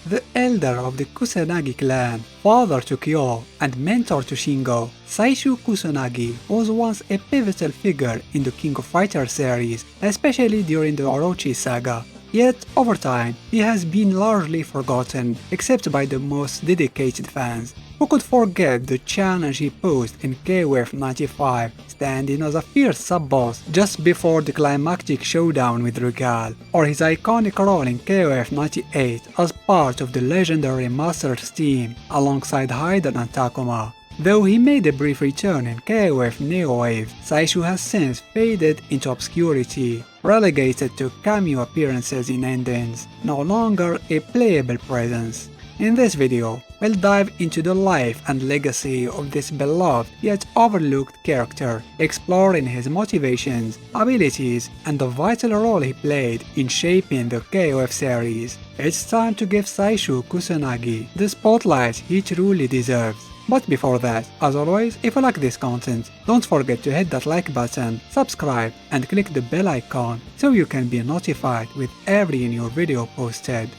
the elder of the Kusanagi clan, father to Kyo, and mentor to Shingo. Saisyu Kusanagi was once a pivotal figure in the King of Fighters series, especially during the Orochi Saga. Yet, over time, he has been largely forgotten, except by the most dedicated fans. Who could forget the challenge he posed in KOF 95, standing as a fierce sub-boss just before the climactic showdown with Rugal, or his iconic role in KOF 98 as part of the legendary Masters team alongside Haiden and Takuma. Though he made a brief return in KOF Neo Wave, Saishu has since faded into obscurity, relegated to cameo appearances in endings, no longer a playable presence. In this video, we'll dive into the life and legacy of this beloved yet overlooked character, exploring his motivations, abilities, and the vital role he played in shaping the KOF series. It's time to give Saisyu Kusanagi the spotlight he truly deserves. But before that, as always, if you like this content, don't forget to hit that like button, subscribe, and click the bell icon so you can be notified with every new video posted.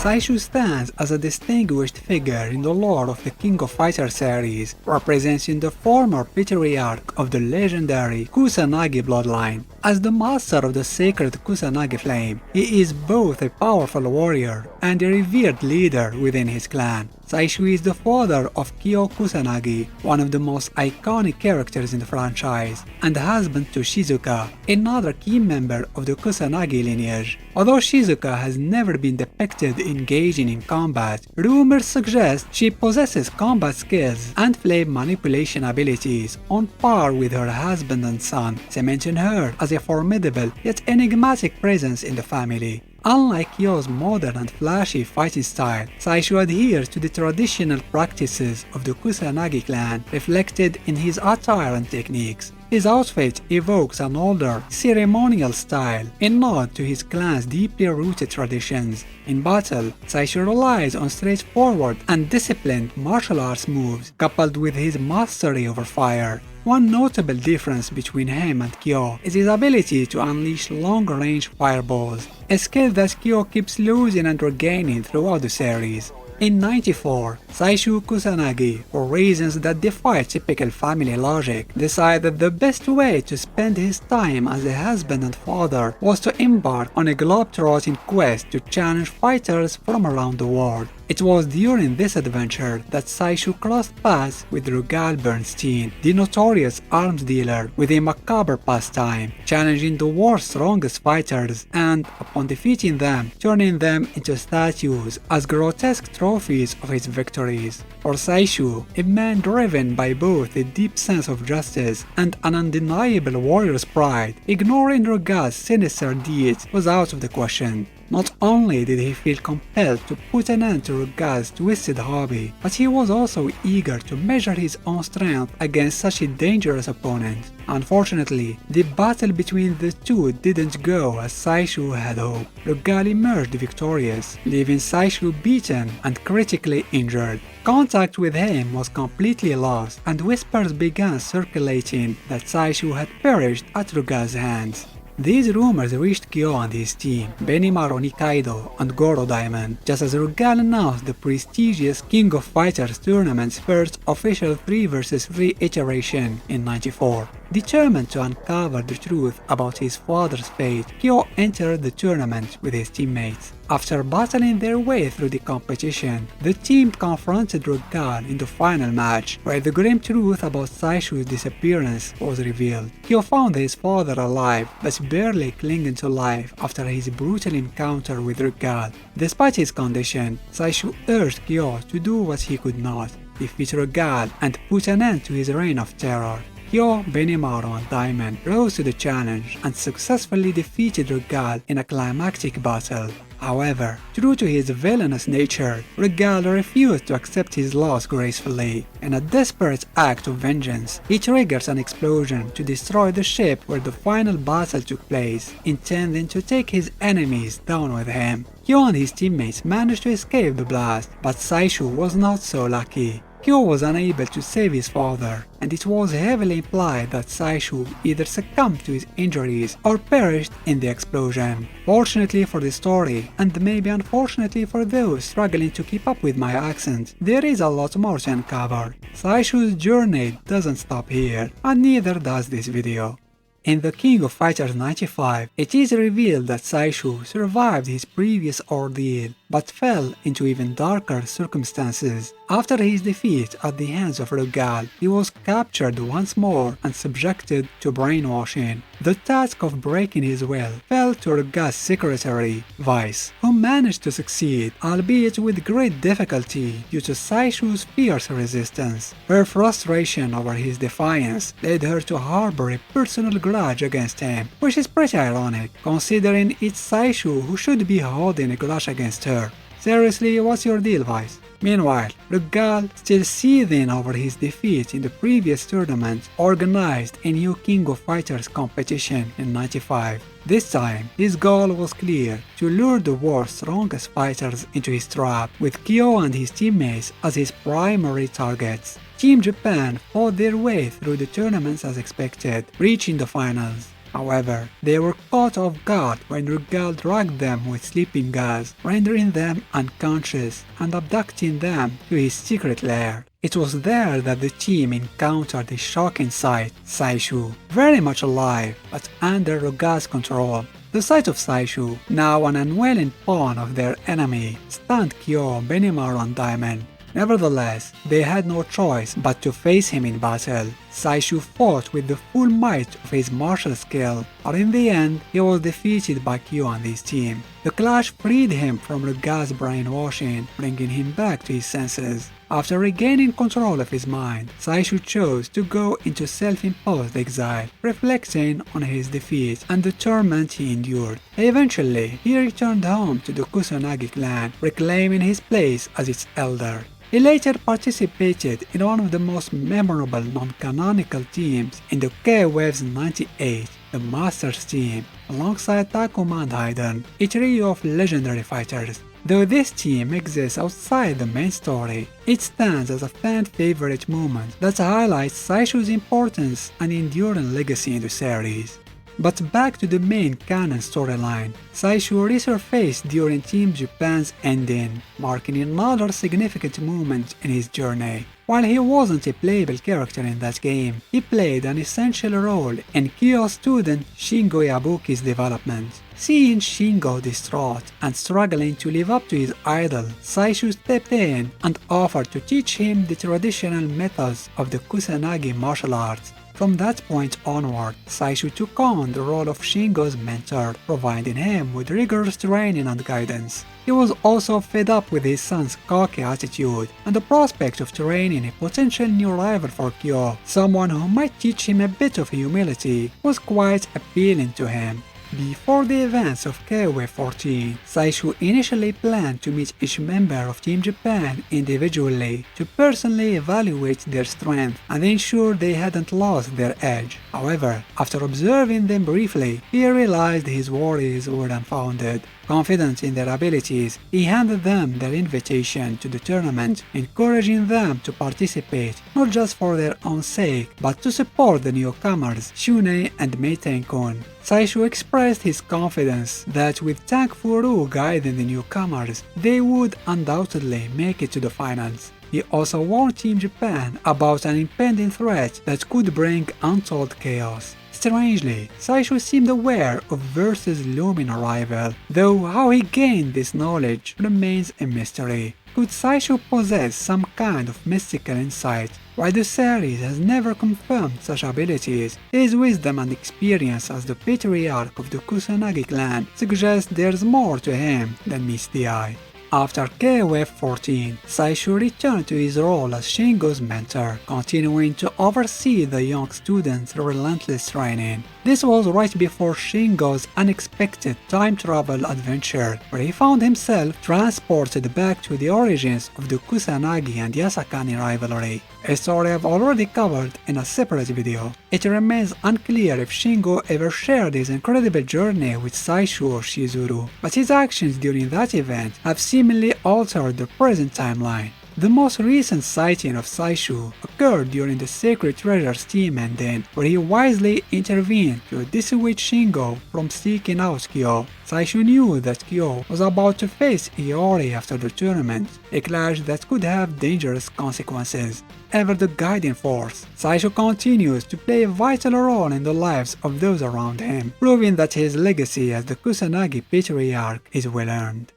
Saishu stands as a distinguished figure in the lore of the King of Fighters series, representing the former patriarch of the legendary Kusanagi bloodline. As the master of the sacred Kusanagi flame, he is both a powerful warrior and a revered leader within his clan. Saishu is the father of Kyo Kusanagi, one of the most iconic characters in the franchise, and husband to Shizuka, another key member of the Kusanagi lineage. Although Shizuka has never been depicted engaging in combat, rumors suggest she possesses combat skills and flame manipulation abilities on par with her husband and son, cementing her as a formidable yet enigmatic presence in the family. Unlike Kyo's modern and flashy fighting style, Saishu adheres to the traditional practices of the Kusanagi clan, reflected in his attire and techniques. His outfit evokes an older, ceremonial style, a nod to his clan's deeply rooted traditions. In battle, Saishu relies on straightforward and disciplined martial arts moves, coupled with his mastery over fire. One notable difference between him and Kyo is his ability to unleash long-range fireballs, a skill that Kyo keeps losing and regaining throughout the series. In 94, Saisyu Kusanagi, for reasons that defy typical family logic, decided the best way to spend his time as a husband and father was to embark on a globetrotting quest to challenge fighters from around the world. It was during this adventure that Saishu crossed paths with Rugal Bernstein, the notorious arms dealer with a macabre pastime, challenging the world's strongest fighters and, upon defeating them, turning them into statues as grotesque trophies of his victories. For Saishu, a man driven by both a deep sense of justice and an undeniable warrior's pride, ignoring Rugal's sinister deeds was out of the question. Not only did he feel compelled to put an end to Rugal's twisted hobby, but he was also eager to measure his own strength against such a dangerous opponent. Unfortunately, the battle between the two didn't go as Saishu had hoped. Rugal emerged victorious, leaving Saishu beaten and critically injured. Contact with him was completely lost, and whispers began circulating that Saishu had perished at Rugal's hands. These rumors reached Kyo and his team, Benimaru Nikaido and Goro Diamond, just as Rugal announced the prestigious King of Fighters tournament's first official 3 vs 3 iteration in 94. Determined to uncover the truth about his father's fate, Kyo entered the tournament with his teammates. After battling their way through the competition, the team confronted Rugal in the final match, where the grim truth about Saishu's disappearance was revealed. Kyo found his father alive, but barely clinging to life after his brutal encounter with Rugal. Despite his condition, Saishu urged Kyo to do what he could not, defeat Rugal and put an end to his reign of terror. Kyo, Benimaru and Diamond rose to the challenge and successfully defeated Rugal in a climactic battle. However, true to his villainous nature, Rugal refused to accept his loss gracefully. In a desperate act of vengeance, he triggers an explosion to destroy the ship where the final battle took place, intending to take his enemies down with him. Kyo and his teammates managed to escape the blast, but Saishu was not so lucky. Kyo was unable to save his father, and it was heavily implied that Saishu either succumbed to his injuries or perished in the explosion. Fortunately for the story, and maybe unfortunately for those struggling to keep up with my accent, there is a lot more to uncover. Saishu's journey doesn't stop here, and neither does this video. In The King of Fighters 95, it is revealed that Saishu survived his previous ordeal, but fell into even darker circumstances. After his defeat at the hands of Rugal, he was captured once more and subjected to brainwashing. The task of breaking his will fell to Rugal's secretary, Vice, who managed to succeed, albeit with great difficulty due to Saishu's fierce resistance. Her frustration over his defiance led her to harbor a personal grudge against him, which is pretty ironic, considering it's Saishu who should be holding a grudge against her. Seriously, what's your deal, Vice? Meanwhile, Rugal, still seething over his defeat in the previous tournament, organized a new King of Fighters competition in 95. This time, his goal was clear: to lure the world's strongest fighters into his trap, with Kyo and his teammates as his primary targets. Team Japan fought their way through the tournaments as expected, reaching the finals. However, they were caught off guard when Rugal dragged them with sleeping gas, rendering them unconscious and abducting them to his secret lair. It was there that the team encountered a shocking sight: Saishu, very much alive, but under Rugal's control. The sight of Saishu, now an unwilling pawn of their enemy, stunned Kyo, Benimaru and Diamond. Nevertheless, they had no choice but to face him in battle. Saishu fought with the full might of his martial skill, but in the end, he was defeated by Kyo and his team. The clash freed him from Rugal's brainwashing, bringing him back to his senses. After regaining control of his mind, Saishu chose to go into self-imposed exile, reflecting on his defeat and the torment he endured. Eventually, he returned home to the Kusanagi clan, reclaiming his place as its elder. He later participated in one of the most memorable non-canonical teams in the KOF's 98, the Masters team, alongside Takuma and Haiden, a trio of legendary fighters. Though this team exists outside the main story, it stands as a fan-favorite moment that highlights Saishu's importance and enduring legacy in the series. But back to the main canon storyline, Saishu resurfaced during Team Japan's ending, marking another significant moment in his journey. While he wasn't a playable character in that game, he played an essential role in Kyo's student Shingo Yabuki's development. Seeing Shingo distraught and struggling to live up to his idol, Saishu stepped in and offered to teach him the traditional methods of the Kusanagi martial arts. From that point onward, Saishu took on the role of Shingo's mentor, providing him with rigorous training and guidance. He was also fed up with his son's cocky attitude, and the prospect of training a potential new rival for Kyo, someone who might teach him a bit of humility, was quite appealing to him. Before the events of KOF 14, Saishu initially planned to meet each member of Team Japan individually to personally evaluate their strength and ensure they hadn't lost their edge. However, after observing them briefly, he realized his worries were unfounded. Confident in their abilities, he handed them their invitation to the tournament, encouraging them to participate not just for their own sake, but to support the newcomers Shunei and Meitenkun. Saishu expressed his confidence that with Tank Furu guiding the newcomers, they would undoubtedly make it to the finals. He also warned Team Japan about an impending threat that could bring untold chaos. Strangely, Saishu seemed aware of Versus' looming arrival, though how he gained this knowledge remains a mystery. Could Saishu possess some kind of mystical insight? While the series has never confirmed such abilities, his wisdom and experience as the patriarch of the Kusanagi clan suggest there's more to him than meets the eye. After KOF 14, Saishu returned to his role as Shingo's mentor, continuing to oversee the young students' relentless training. This was right before Shingo's unexpected time travel adventure, where he found himself transported back to the origins of the Kusanagi and Yasakani rivalry, a story I've already covered in a separate video. It remains unclear if Shingo ever shared his incredible journey with Saishu or Shizuru, but his actions during that event have seemingly altered the present timeline. The most recent sighting of Saishu occurred during the Sacred Treasures team ending, where he wisely intervened to dissuade Shingo from seeking out Kyo. Saishu knew that Kyo was about to face Iori after the tournament, a clash that could have dangerous consequences. Ever the guiding force, Saishu continues to play a vital role in the lives of those around him, proving that his legacy as the Kusanagi patriarch is well earned.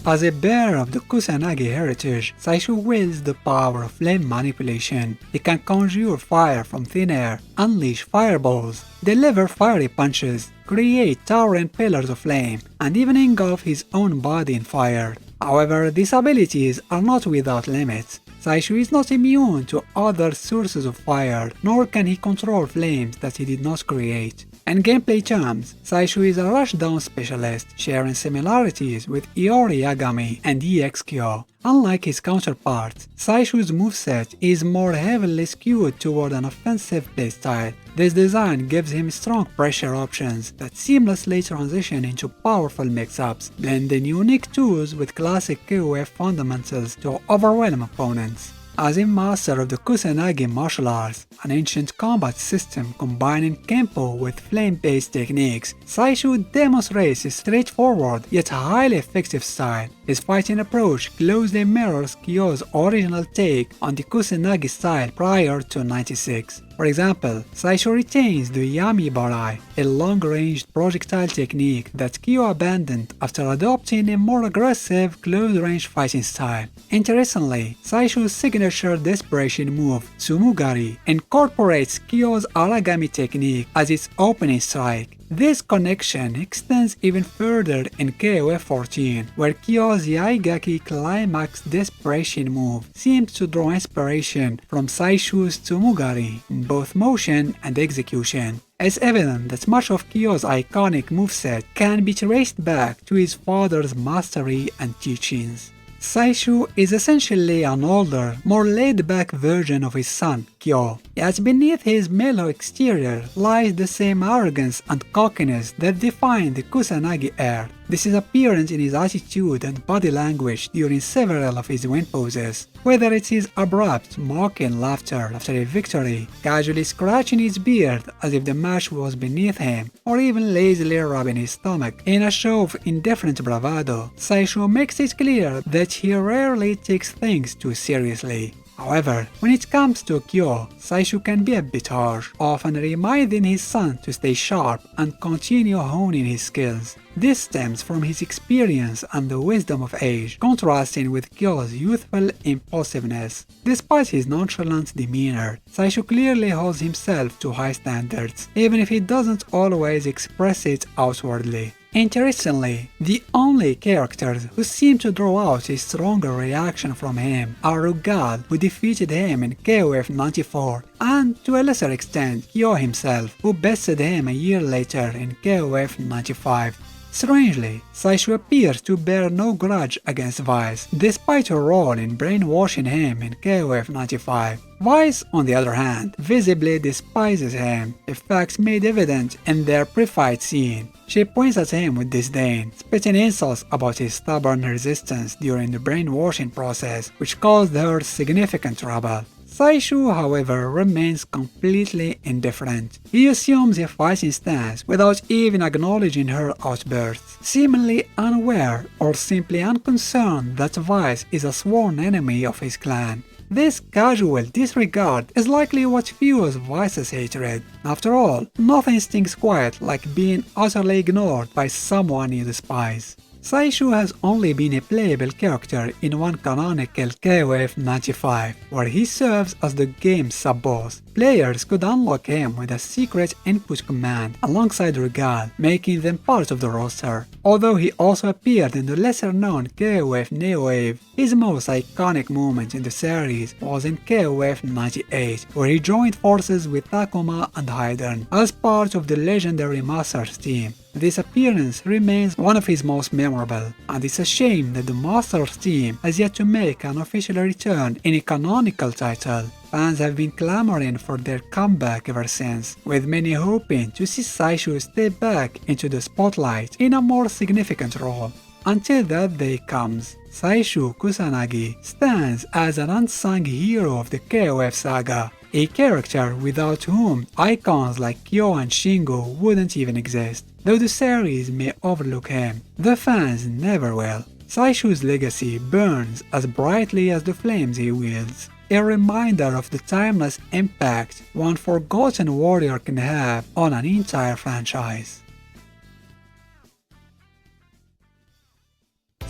As a bearer of the Kusanagi heritage, Saishu wields the power of flame manipulation. He can conjure fire from thin air, unleash fireballs, deliver fiery punches, create towering pillars of flame, and even engulf his own body in fire. However, these abilities are not without limits. Saishu is not immune to other sources of fire, nor can he control flames that he did not create. In gameplay terms, Saishu is a rushdown specialist, sharing similarities with Iori Yagami and EX Kyo. Unlike his counterparts, Saishu's moveset is more heavily skewed toward an offensive playstyle. This design gives him strong pressure options that seamlessly transition into powerful mix-ups, blending unique tools with classic KOF fundamentals to overwhelm opponents. As a master of the Kusanagi martial arts, an ancient combat system combining Kenpo with flame-based techniques, Saishu demonstrates a straightforward yet highly effective style. His fighting approach closely mirrors Kyo's original take on the Kusanagi style prior to 96. For example, Saishu retains the Yami Barai, a long-ranged projectile technique that Kyo abandoned after adopting a more aggressive close-range fighting style. Interestingly, Saishu's signature desperation move, Tsumugari, incorporates Kyo's Aragami technique as its opening strike. This connection extends even further in KOF 14, where Kyo's Yaigaki climax desperation move seems to draw inspiration from Saishu's Tsumugari in both motion and execution. It's evident that much of Kyo's iconic moveset can be traced back to his father's mastery and teachings. Saishu is essentially an older, more laid-back version of his son, Kyo, yet beneath his mellow exterior lies the same arrogance and cockiness that define the Kusanagi heir. This is apparent in his attitude and body language during several of his win poses, whether it's his abrupt, mocking laughter after a victory, casually scratching his beard as if the match was beneath him, or even lazily rubbing his stomach. In a show of indifferent bravado, Saishu makes it clear that he rarely takes things too seriously. However, when it comes to Kyo, Saishu can be a bit harsh, often reminding his son to stay sharp and continue honing his skills. This stems from his experience and the wisdom of age, contrasting with Kyo's youthful impulsiveness. Despite his nonchalant demeanor, Saishu clearly holds himself to high standards, even if he doesn't always express it outwardly. Interestingly, the only characters who seem to draw out a stronger reaction from him are Rugal, who defeated him in KOF 94, and to a lesser extent Kyo himself, who bested him a year later in KOF 95. Strangely, Saishu appears to bear no grudge against Vice, despite her role in brainwashing him in KOF 95. Vice, on the other hand, visibly despises him, a fact made evident in their pre-fight scene. She points at him with disdain, spitting insults about his stubborn resistance during the brainwashing process, which caused her significant trouble. Saishu, however, remains completely indifferent. He assumes a fighting stance without even acknowledging her outbursts, seemingly unaware or simply unconcerned that Vice is a sworn enemy of his clan. This casual disregard is likely what fuels Vice's hatred. After all, nothing stings quite like being utterly ignored by someone you despise. Saishu has only been a playable character in one canonical KOF 95, where he serves as the game's sub-boss. Players could unlock him with a secret input command alongside Rugal, making them part of the roster. Although he also appeared in the lesser-known KOF Neo-Wave, his most iconic moment in the series was in KOF 98, where he joined forces with Takuma and Haiden as part of the legendary Masters team. This appearance remains one of his most memorable, and it's a shame that the Masters team has yet to make an official return in a canonical title. Fans have been clamoring for their comeback ever since, with many hoping to see Saishu step back into the spotlight in a more significant role. Until that day comes, Saisyu Kusanagi stands as an unsung hero of the KOF saga, a character without whom icons like Kyo and Shingo wouldn't even exist. Though the series may overlook him, the fans never will. Saishu's legacy burns as brightly as the flames he wields, a reminder of the timeless impact one forgotten warrior can have on an entire franchise.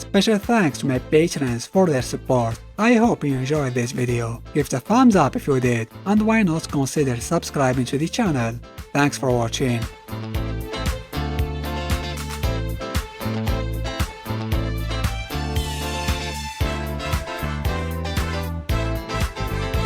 Special thanks to my patrons for their support. I hope you enjoyed this video. Give it a thumbs up if you did, and why not consider subscribing to the channel. Thanks for watching.